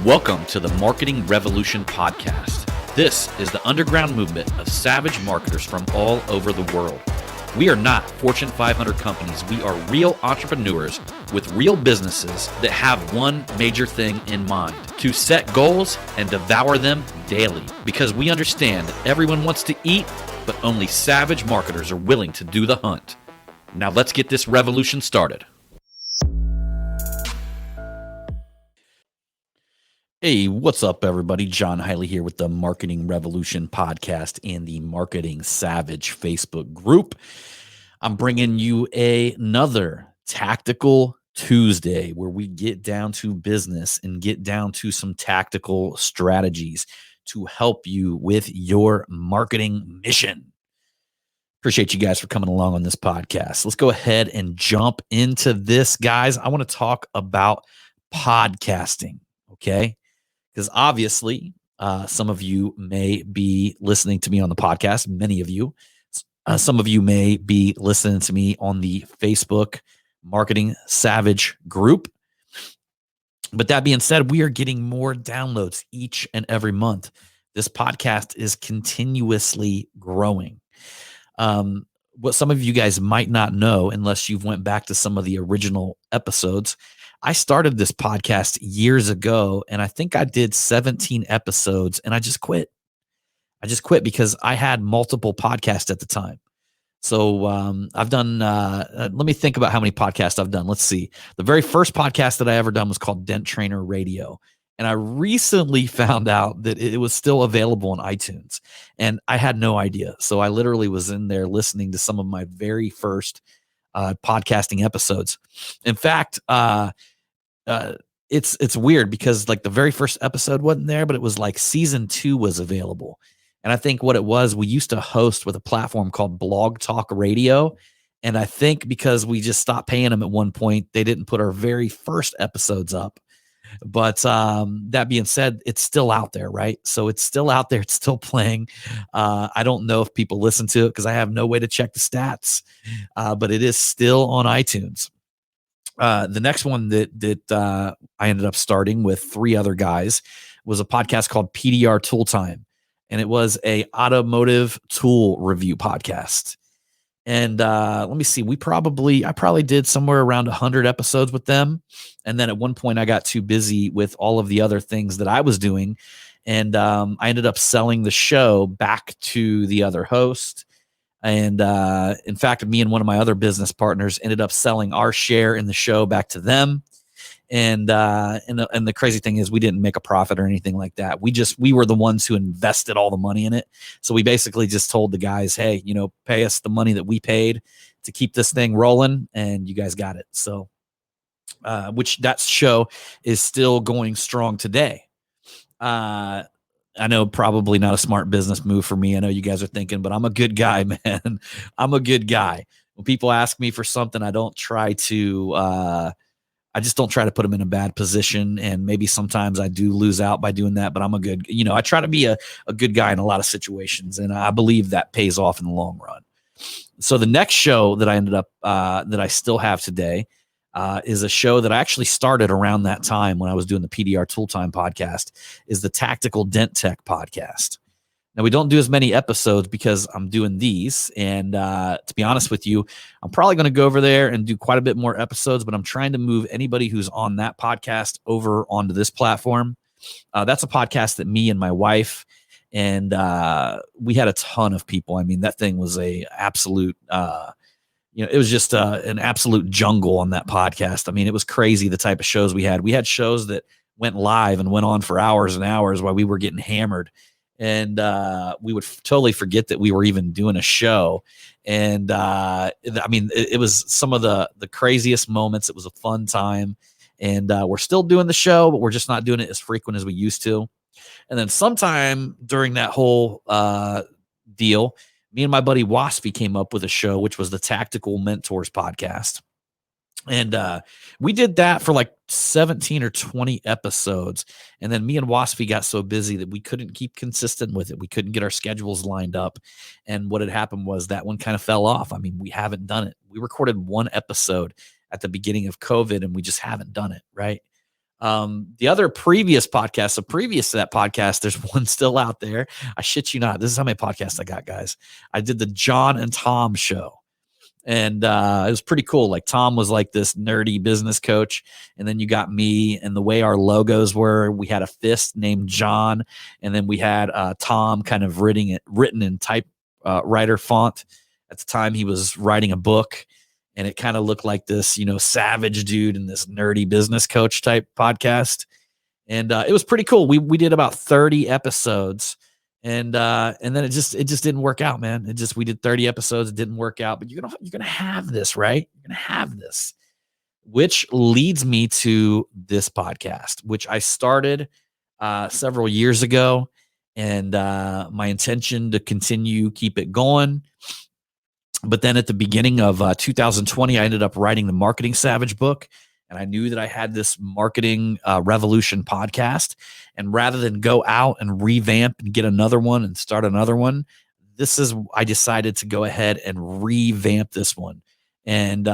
Welcome to the Marketing Revolution podcast. This is the underground movement of savage marketers from all over the world. We are not Fortune 500 companies. We are real entrepreneurs with real businesses that have one major thing in mind: to set goals and devour them daily. Because we understand that everyone wants to eat, but only savage marketers are willing to do the hunt. Now let's get this revolution started. Hey, what's up, everybody? John Hiley here with the Marketing Revolution podcast and the Marketing Savage Facebook group. I'm bringing you another Tactical Tuesday where we get down to business and get down to some tactical strategies to help you with your marketing mission. Appreciate you guys for coming along on this podcast. Let's go ahead and jump into this, guys. I want to talk about podcasting, okay? Because obviously, some of you may be listening to me on the podcast. Many of you. Some of you may be listening to me on the Facebook Marketing Savage group. But that being said, we are getting more downloads each and every month. This podcast is continuously growing. What some of you guys might not know, unless you've went back to some of the original episodes, I started this podcast years ago, and I think I did 17 episodes, and I just quit. I just quit because I had multiple podcasts at the time. So I've done, let me think about how many podcasts I've done. Let's see. The very first podcast that I ever done was called Dent Trainer Radio. And I recently found out that it was still available on iTunes, and I had no idea. So I literally was in there listening to some of my very first podcasting episodes. In fact, it's weird because like the very first episode wasn't there, but it was like season 2 was available. And I think what it was, we used to host with a platform called Blog Talk Radio. And I think because we just stopped paying them at one point, they didn't put our very first episodes up. But that being said, it's still out there, right? So it's still out there. It's still playing. I don't know if people listen to it because I have no way to check the stats, but it is still on iTunes. The next one that I ended up starting with 3 other guys was a podcast called PDR Tool Time, and it was a automotive tool review podcast. And let me see, I probably did somewhere around 100 episodes with them. And then at one point I got too busy with all of the other things that I was doing. And I ended up selling the show back to the other host. And in fact, me and one of my other business partners ended up selling our share in the show back to them. And the crazy thing is we didn't make a profit or anything like that. We were the ones who invested all the money in it. So we basically just told the guys, hey, pay us the money that we paid to keep this thing rolling, and you guys got it. So, which that show is still going strong today. I know probably not a smart business move for me. I know you guys are thinking, but I'm a good guy, man. I'm a good guy. When people ask me for something, I just don't try to put them in a bad position. And maybe sometimes I do lose out by doing that, but I'm a good, I try to be a good guy in a lot of situations. And I believe that pays off in the long run. So the next show that I ended up, that I still have today, is a show that I actually started around that time when I was doing the PDR Tool Time podcast, is the Tactical Dent Tech podcast. Now, we don't do as many episodes because I'm doing these. And to be honest with you, I'm probably going to go over there and do quite a bit more episodes, but I'm trying to move anybody who's on that podcast over onto this platform. That's a podcast that me and my wife, and we had a ton of people. I mean, that thing was a absolute, it was just an absolute jungle on that podcast. I mean, it was crazy the type of shows we had. We had shows that went live and went on for hours and hours while we were getting hammered. And we would totally forget that we were even doing a show. And it was some of the craziest moments. It was a fun time. And we're still doing the show, but we're just not doing it as frequent as we used to. And then sometime during that whole deal, me and my buddy Waspy came up with a show, which was the Tactical Mentors podcast. And we did that for like 17 or 20 episodes. And then me and Waspy got so busy that we couldn't keep consistent with it. We couldn't get our schedules lined up. And what had happened was that one kind of fell off. I mean, we haven't done it. We recorded one episode at the beginning of COVID, and we just haven't done it, right? The other previous podcast, so previous to that podcast, there's one still out there. I shit you not. This is how many podcasts I got, guys. I did the John and Tom show. And it was pretty cool. Like Tom was like this nerdy business coach, and then you got me. And the way our logos were, we had a fist named John, and then we had Tom kind of written in type writer font. At the time, he was writing a book, and it kind of looked like this, savage dude in this nerdy business coach type podcast. And it was pretty cool. We did about 30 episodes. And then it just didn't work out, man. We did 30 episodes, it didn't work out. But you're gonna have this, right? You're gonna have this, which leads me to this podcast, which I started several years ago, and my intention to keep it going. But then at the beginning of 2020, I ended up writing the Marketing Savage book. And I knew that I had this Marketing Revolution podcast. And rather than go out and revamp and get another one and start another one, I decided to go ahead and revamp this one. And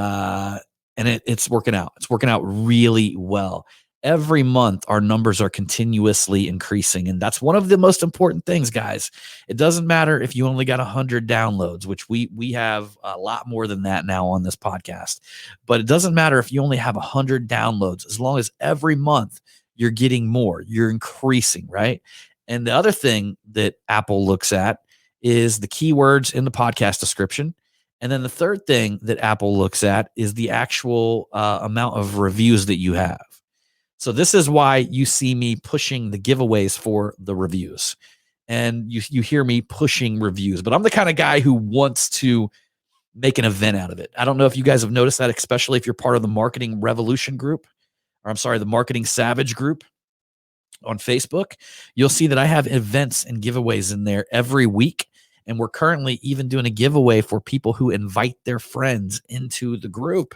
it's working out. It's working out really well. Every month, our numbers are continuously increasing. And that's one of the most important things, guys. It doesn't matter if you only got 100 downloads, which we have a lot more than that now on this podcast. But it doesn't matter if you only have 100 downloads, as long as every month you're getting more, you're increasing, right? And the other thing that Apple looks at is the keywords in the podcast description. And then the third thing that Apple looks at is the actual amount of reviews that you have. So this is why you see me pushing the giveaways for the reviews, and you hear me pushing reviews, but I'm the kind of guy who wants to make an event out of it. I don't know if you guys have noticed that, especially if you're part of the Marketing Revolution group, or the Marketing Savage group on Facebook. You'll see that I have events and giveaways in there every week. And we're currently even doing a giveaway for people who invite their friends into the group.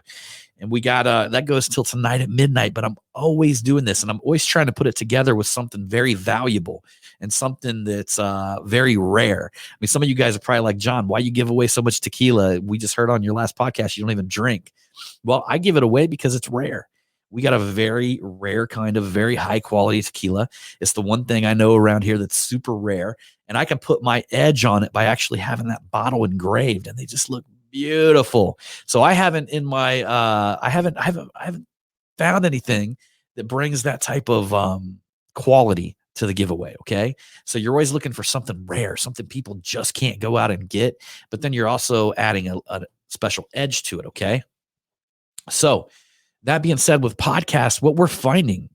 And we got that goes till tonight at midnight, but I'm always doing this, and I'm always trying to put it together with something very valuable and something that's very rare. I mean, some of you guys are probably like, John, why you give away so much tequila? We just heard on your last podcast you don't even drink. Well, I give it away because it's rare. We got a very rare kind of very high quality tequila. It's the one thing I know around here that's super rare, and I can put my edge on it by actually having that bottle engraved, and they just look beautiful. So I haven't in my I haven't found anything that brings that type of quality to the giveaway. Okay. So you're always looking for something rare, something people just can't go out and get, but then you're also adding a special edge to it. Okay. So that being said, with podcasts, what we're finding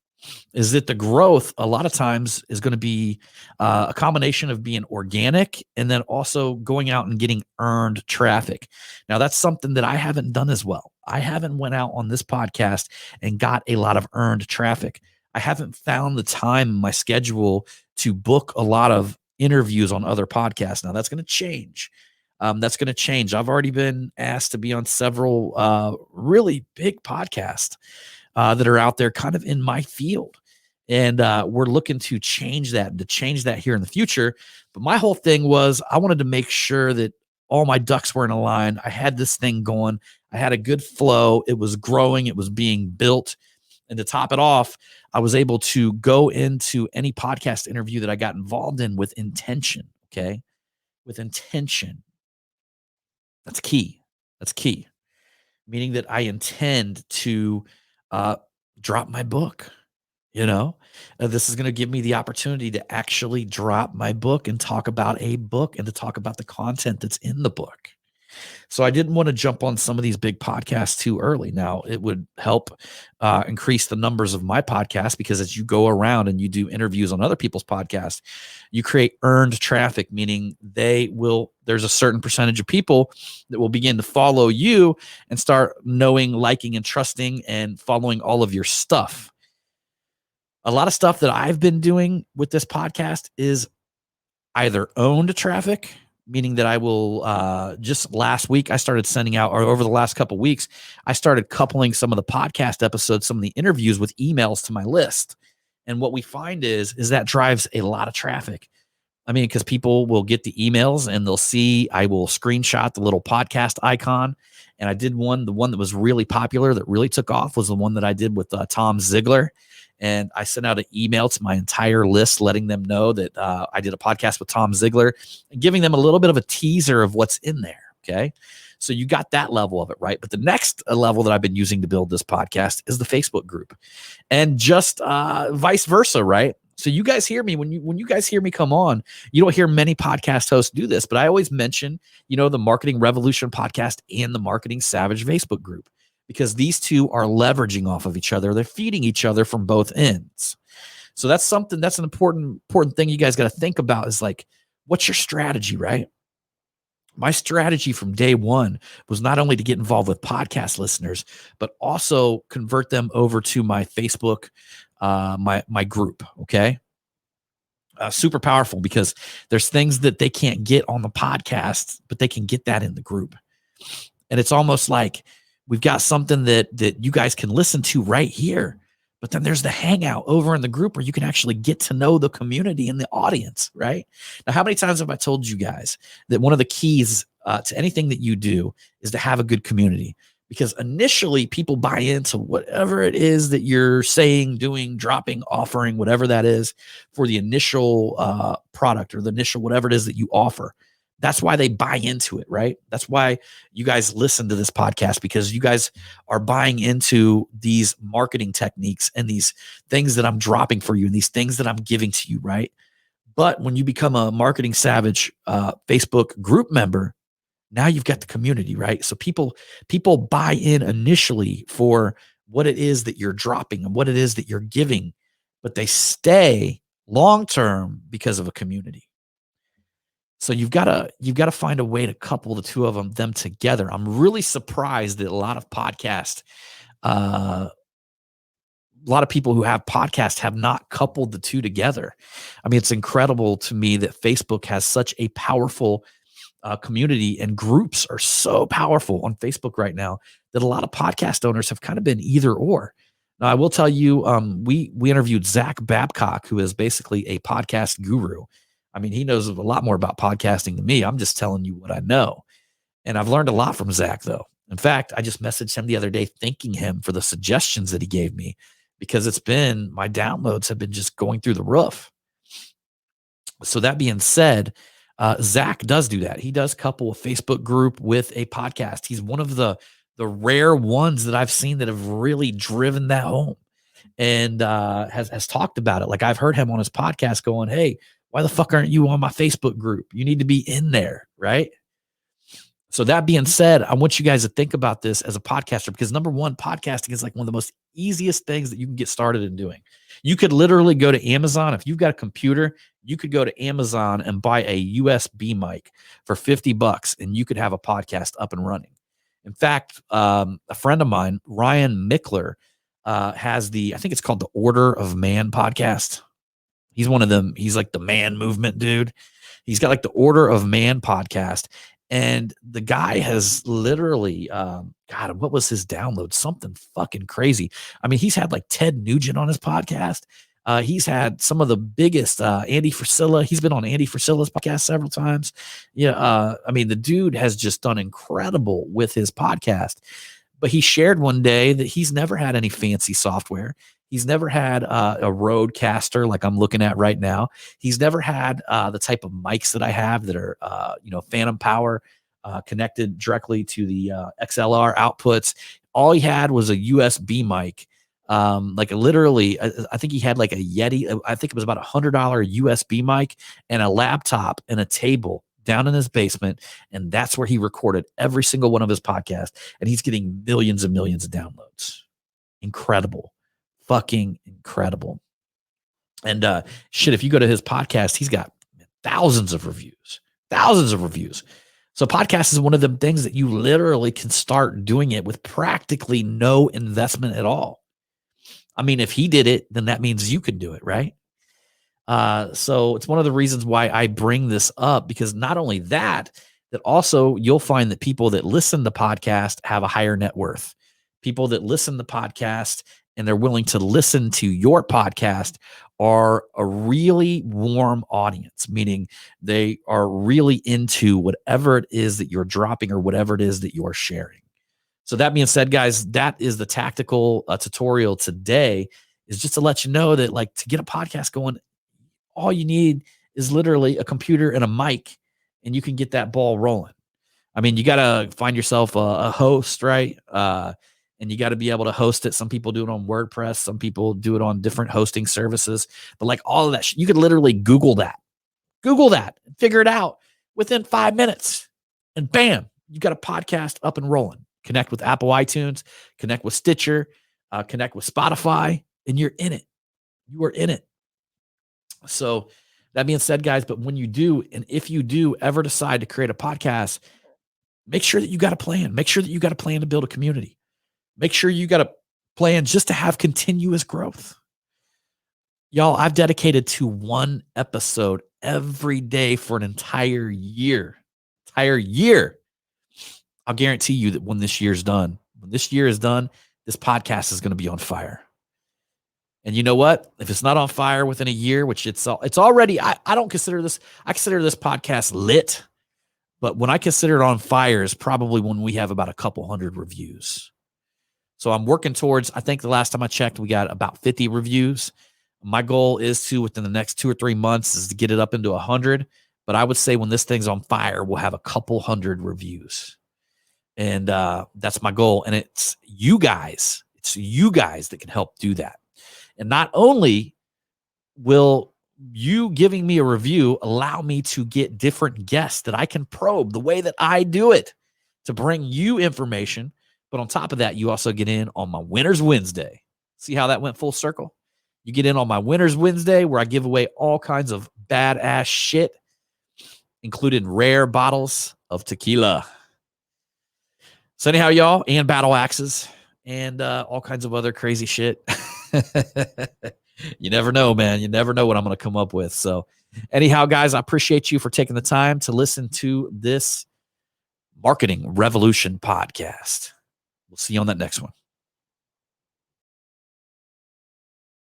is that the growth a lot of times is going to be a combination of being organic and then also going out and getting earned traffic. Now, that's something that I haven't done as well. I haven't went out on this podcast and got a lot of earned traffic. I haven't found the time in my schedule to book a lot of interviews on other podcasts. Now, that's going to change. I've already been asked to be on several really big podcasts that are out there kind of in my field. And we're looking to change that here in the future. But my whole thing was I wanted to make sure that all my ducks were in a line. I had this thing going. I had a good flow. It was growing. It was being built. And to top it off, I was able to go into any podcast interview that I got involved in with intention. Okay. With intention. That's key. Meaning that I intend to drop my book. This is going to give me the opportunity to actually drop my book and talk about a book and to talk about the content that's in the book. So I didn't want to jump on some of these big podcasts too early. Now, it would help increase the numbers of my podcast, because as you go around and you do interviews on other people's podcasts, you create earned traffic, meaning there's a certain percentage of people that will begin to follow you and start knowing, liking, and trusting and following all of your stuff. A lot of stuff that I've been doing with this podcast is either owned traffic, meaning that I will just last week I started sending out, or over the last couple of weeks, I started coupling some of the podcast episodes, some of the interviews with emails to my list. And what we find is that drives a lot of traffic. I mean, because people will get the emails and they'll see, I will screenshot the little podcast icon. And I did the one that was really popular, that really took off, was the one that I did with Tom Ziegler. And I sent out an email to my entire list, letting them know that I did a podcast with Tom Ziegler and giving them a little bit of a teaser of what's in there. Okay. So you got that level of it, right? But the next level that I've been using to build this podcast is the Facebook group, and just vice versa, right? So you guys hear me when you guys hear me come on, you don't hear many podcast hosts do this, but I always mention, the Marketing Revolution podcast and the Marketing Savage Facebook group, because these two are leveraging off of each other. They're feeding each other from both ends. So that's an important thing you guys got to think about, is like, what's your strategy, right? My strategy from day one was not only to get involved with podcast listeners, but also convert them over to my Facebook, my group. Okay. Super powerful, because there's things that they can't get on the podcast, but they can get that in the group. And it's almost like we've got something that you guys can listen to right here, but then there's the hangout over in the group where you can actually get to know the community and the audience, right? Now, how many times have I told you guys that one of the keys to anything that you do is to have a good community? Because initially people buy into whatever it is that you're saying, doing, dropping, offering, whatever that is, for the initial product or the initial whatever it is that you offer. That's why they buy into it, right? That's why you guys listen to this podcast, because you guys are buying into these marketing techniques and these things that I'm dropping for you and these things that I'm giving to you, right? But when you become a Marketing Savage Facebook group member, now you've got the community, right? So people buy in initially for what it is that you're dropping and what it is that you're giving, but they stay long-term because of a community. So you've got to find a way to couple the two of them together. I'm really surprised that a lot of people who have podcasts have not coupled the two together. I mean, it's incredible to me that Facebook has such a powerful community, and groups are so powerful on Facebook right now that a lot of podcast owners have kind of been either or. Now, I will tell you, we interviewed Zach Babcock, who is basically a podcast guru. I mean, he knows a lot more about podcasting than me. I'm just telling you what I know. And I've learned a lot from Zach, though. In fact, I just messaged him the other day thanking him for the suggestions that he gave me, because my downloads have been just going through the roof. So that being said, Zach does do that. He does couple a Facebook group with a podcast. He's one of the rare ones that I've seen that have really driven that home, and has talked about it. Like, I've heard him on his podcast going, "Hey, why the fuck aren't you on my Facebook group? You need to be in there," right? So that being said, I want you guys to think about this as a podcaster, because number one, podcasting is like one of the most easiest things that you can get started in doing. You could literally go to Amazon. If you've got a computer, you could go to Amazon and buy a USB mic for $50, and you could have a podcast up and running. In fact, a friend of mine, Ryan Mickler, has I think it's called the Order of Man podcast. He's one of them. He's like the man movement dude. He's got like the Order of Man podcast. And the guy has literally, God, what was his download? Something fucking crazy. I mean, he's had like Ted Nugent on his podcast. He's had some of the biggest, Andy Frisella. He's been on Andy Frisella's podcast several times. Yeah. I mean, the dude has just done incredible with his podcast. But he shared one day that he's never had any fancy software. He's never had a Rodecaster like I'm looking at right now. He's never had the type of mics that I have that are, phantom power connected directly to the XLR outputs. All he had was a USB mic. Like literally, I think he had like a Yeti. I think it was about $100 USB mic and a laptop and a table down in his basement. And that's where he recorded every single one of his podcasts. And he's getting millions and millions of downloads. Incredible. Fucking incredible. And if you go to his podcast, he's got thousands of reviews. So podcast is one of the things that you literally can start doing it with practically no investment at all. I mean, if he did it, then that means you can do it, right? So it's one of the reasons why I bring this up, because not only that also you'll find that people that listen to podcast have a higher net worth. People that listen to podcast and they're willing to listen to your podcast are a really warm audience, meaning they are really into whatever it is that you're dropping or whatever it is that you're sharing. So that being said, guys, that is the tactical tutorial today, is just to let you know that, like, to get a podcast going, all you need is literally a computer and a mic, and you can get that ball rolling. I mean, you got to find yourself a host, right? And you got to be able to host it. Some people do it on WordPress. Some people do it on different hosting services. But like all of that, you could literally Google that, and figure it out within 5 minutes. And bam, you got a podcast up and rolling. Connect with Apple iTunes, connect with Stitcher, connect with Spotify, and you're in it. You are in it. So that being said, guys, but when you do, and if you do ever decide to create a podcast, make sure that you got a plan. Make sure that you got a plan to build a community. Make sure you got a plan just to have continuous growth. Y'all, I've dedicated to one episode every day for an entire year. I'll guarantee you that when this year is done, this podcast is going to be on fire. And you know what? If it's not on fire within a year, which it's already, I don't consider this, I consider this podcast lit. But when I consider it on fire is probably when we have about a couple hundred reviews. So I'm working towards, I think the last time I checked, we got about 50 reviews. My goal is to, within the next 2 or 3 months, is to get it up into 100. But I would say when this thing's on fire, we'll have a couple hundred reviews. And that's my goal. And it's you guys that can help do that. And not only will you giving me a review allow me to get different guests that I can probe the way that I do it to bring you information, but on top of that, you also get in on my Winners Wednesday. See how that went full circle? You get in on my Winners Wednesday where I give away all kinds of badass shit, including rare bottles of tequila. So anyhow, y'all, and battle axes and all kinds of other crazy shit. You never know, man. You never know what I'm going to come up with. So anyhow, guys, I appreciate you for taking the time to listen to this Marketing Revolution podcast. We'll see you on that next one.